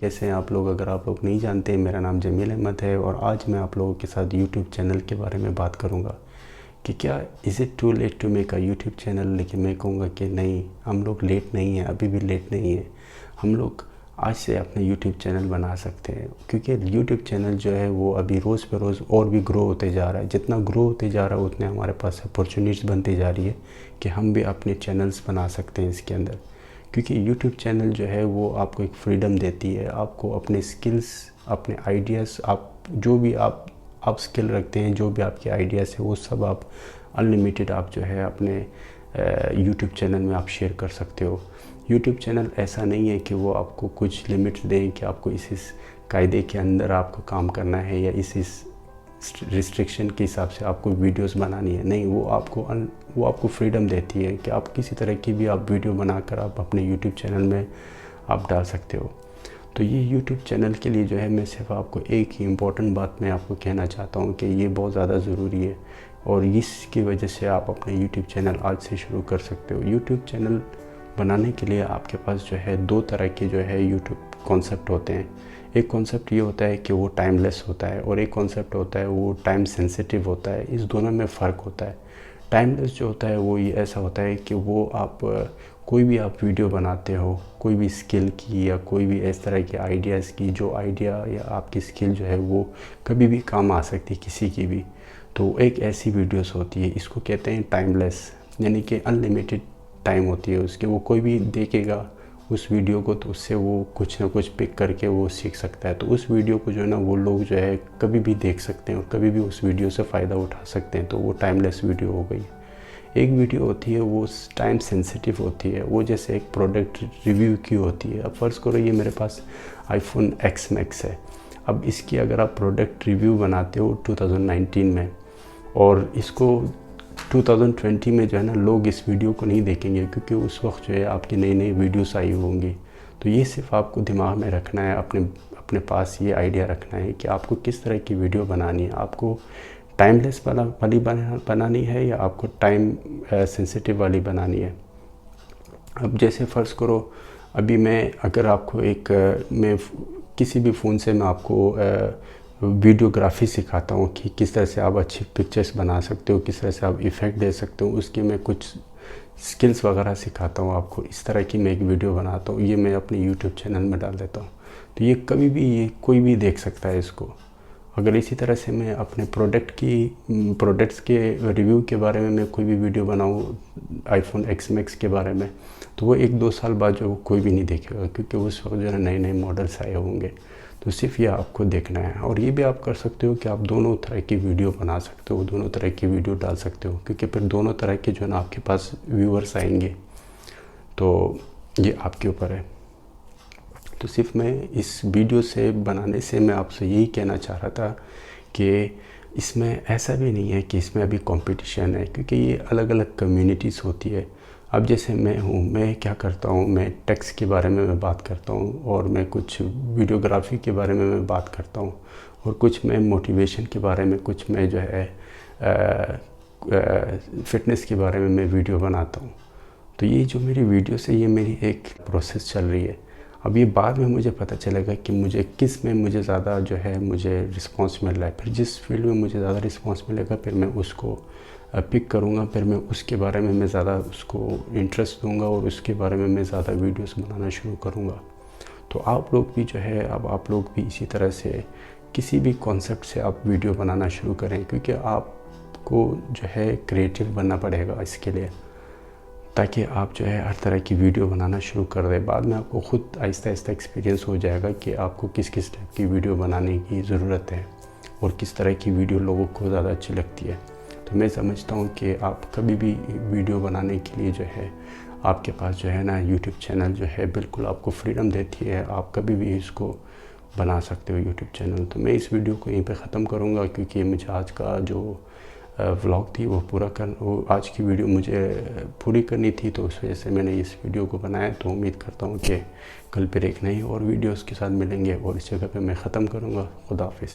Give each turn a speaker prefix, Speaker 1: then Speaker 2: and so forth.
Speaker 1: कैसे हैं आप लोग? अगर आप लोग नहीं जानते, मेरा नाम जमील अहमद है और आज मैं आप लोगों के साथ यूट्यूब चैनल के बारे में बात करूंगा कि क्या is it too late to make a YouTube channel. लेकिन मैं कहूँगा कि नहीं, हम लोग लेट नहीं हैं, अभी भी लेट नहीं है। हम लोग आज से अपना यूट्यूब चैनल बना सकते हैं, क्योंकि यूट्यूब चैनल जो है वो अभी रोज़ पे रोज़ और भी ग्रो होते जा रहा है। जितना ग्रो होते जा रहा है उतने हमारे पास अपॉर्चुनिटीज़ बनती जा रही है कि हम भी अपने चैनल्स बना सकते हैं इसके अंदर। क्योंकि यूट्यूब चैनल जो है वो आपको एक फ्रीडम देती है, आपको अपने स्किल्स, अपने आइडियाज़, आप जो भी आप स्किल रखते हैं, जो भी आपके आइडियाज़ है वो सब आप अनलिमिटेड आप जो है अपने यूट्यूब चैनल में आप शेयर कर सकते हो। यूट्यूब चैनल ऐसा नहीं है कि वो आपको कुछ लिमिट्स दें कि आपको इस कायदे के अंदर आपको काम करना है या इस रिस्ट्रिक्शन के हिसाब से आपको वीडियोस बनानी है। नहीं, वो आपको फ्रीडम देती है कि आप किसी तरह की भी आप वीडियो बनाकर आप अपने यूट्यूब चैनल में आप डाल सकते हो। तो ये यूट्यूब चैनल के लिए जो है मैं सिर्फ आपको एक ही इम्पॉर्टेंट बात मैं आपको कहना चाहता हूँ कि ये बहुत ज़्यादा ज़रूरी है और इसकी वजह से आप अपने यूट्यूब चैनल आज से शुरू कर सकते हो। यूट्यूब चैनल बनाने के लिए आपके पास जो है दो तरह के जो है यूट्यूब कॉन्सेप्ट होते हैं। एक कॉन्सेप्ट ये होता है कि वो टाइमलेस होता है और एक कॉन्सेप्ट होता है वो टाइम सेंसिटिव होता है। इस दोनों में फ़र्क होता है। टाइमलेस जो होता है वो ये ऐसा होता है कि वो आप कोई भी आप वीडियो बनाते हो, कोई भी स्किल की या कोई भी इस तरह के आइडियाज़ की, जो आइडिया या आपकी स्किल जो है वो कभी भी काम आ सकती है किसी की भी, तो एक ऐसी वीडियोस होती है। इसको कहते हैं टाइमलेस, यानी कि अनलिमिटेड टाइम होती है उसकी। वो कोई भी देखेगा उस वीडियो को तो उससे वो कुछ ना कुछ पिक करके वो सीख सकता है। तो उस वीडियो को जो है ना वो लोग जो है कभी भी देख सकते हैं और कभी भी उस वीडियो से फ़ायदा उठा सकते हैं। तो वो टाइमलेस वीडियो हो गई। एक वीडियो होती है वो टाइम सेंसिटिव होती है, वो जैसे एक प्रोडक्ट रिव्यू की होती है। अब फ़र्ज़ करो ये मेरे पास iPhone X Max है। अब इसकी अगर आप प्रोडक्ट रिव्यू बनाते हो 2019 में और इसको 2020 में जो है ना लोग इस वीडियो को नहीं देखेंगे, क्योंकि उस वक्त जो है आपकी नई नई वीडियोस आई होंगी। तो ये सिर्फ आपको दिमाग में रखना है, अपने पास ये आइडिया रखना है कि आपको किस तरह की वीडियो बनानी है। आपको टाइमलेस वाली बनानी है या आपको टाइम सेंसिटिव वाली बनानी है। अब जैसे फ़र्ज़ करो अभी मैं अगर आपको मैं किसी भी फ़ोन से मैं आपको वीडियोग्राफी सिखाता हूँ कि किस तरह से आप अच्छी पिक्चर्स बना सकते हो, किस तरह से आप इफ़ेक्ट दे सकते हो, उसकी मैं कुछ स्किल्स वगैरह सिखाता हूँ आपको। इस तरह की मैं एक वीडियो बनाता हूँ, ये मैं अपने यूट्यूब चैनल में डाल देता हूँ। तो ये कभी भी ये कोई भी देख सकता है इसको। अगर इसी तरह से मैं अपने प्रोडक्ट्स के रिव्यू के बारे में मैं कोई भी वीडियो बनाऊँ iPhone X Max के बारे में, तो वो 1-2 साल बाद जो कोई भी नहीं देखेगा, क्योंकि उस वक्त जो है नए नए मॉडल्स आए होंगे। तो सिर्फ ये आपको देखना है। और ये भी आप कर सकते हो कि आप दोनों तरह की वीडियो बना सकते हो, दोनों तरह की वीडियो डाल सकते हो, क्योंकि फिर दोनों तरह के जो है ना आपके पास व्यूअर्स आएंगे। तो ये आपके ऊपर है। तो सिर्फ मैं इस वीडियो से बनाने से मैं आपसे यही कहना चाह रहा था कि इसमें ऐसा भी नहीं है कि इसमें अभी कंपटीशन है, क्योंकि ये अलग अलग कम्युनिटीज़ होती है। अब जैसे मैं क्या करता हूँ, मैं टेक्स्ट के बारे में मैं बात करता हूँ और मैं कुछ वीडियोग्राफी के बारे में मैं बात करता हूँ और कुछ मैं मोटिवेशन के बारे में, कुछ मैं जो है फ़िटनेस के बारे में मैं वीडियो बनाता हूँ। तो ये जो मेरी वीडियोस है ये मेरी एक प्रोसेस चल रही है। अब ये बाद में मुझे पता चलेगा कि मुझे किस में मुझे ज़्यादा जो है मुझे रिस्पांस मिल रहा है। फिर जिस फील्ड में मुझे ज़्यादा रिस्पांस मिलेगा फिर मैं उसको पिक करूँगा, फिर मैं उसके बारे में मैं ज़्यादा उसको इंटरेस्ट दूँगा और उसके बारे में मैं ज़्यादा वीडियोस बनाना शुरू करूँगा। तो आप लोग भी जो है अब आप लोग भी इसी तरह से किसी भी कॉन्सेप्ट से आप वीडियो बनाना शुरू करें, क्योंकि आपको जो है क्रिएटिव बनना पड़ेगा इसके लिए, ताकि आप जो है हर तरह की वीडियो बनाना शुरू कर दें। बाद में आपको ख़ुद आहिस्ता आहिस्ता एक्सपीरियंस हो जाएगा कि आपको किस किस टाइप की वीडियो बनाने की ज़रूरत है और किस तरह की वीडियो लोगों को ज़्यादा अच्छी लगती है। तो मैं समझता हूँ कि आप कभी भी वीडियो बनाने के लिए जो है आपके पास जो है ना यूट्यूब चैनल जो है बिल्कुल आपको फ्रीडम देती है, आप कभी भी इसको बना सकते हो यूट्यूब चैनल। तो मैं इस वीडियो को यहीं पे ख़त्म करूँगा, क्योंकि मुझे आज का जो व्लॉग थी वो आज की वीडियो मुझे पूरी करनी थी, तो उस वजह से मैंने इस वीडियो को बनाया। तो उम्मीद करता हूँ कि कल फिर एक नई और वीडियोस के साथ मिलेंगे और इस जगह पे मैं ख़त्म करूँगा। खुदा हाफिज़।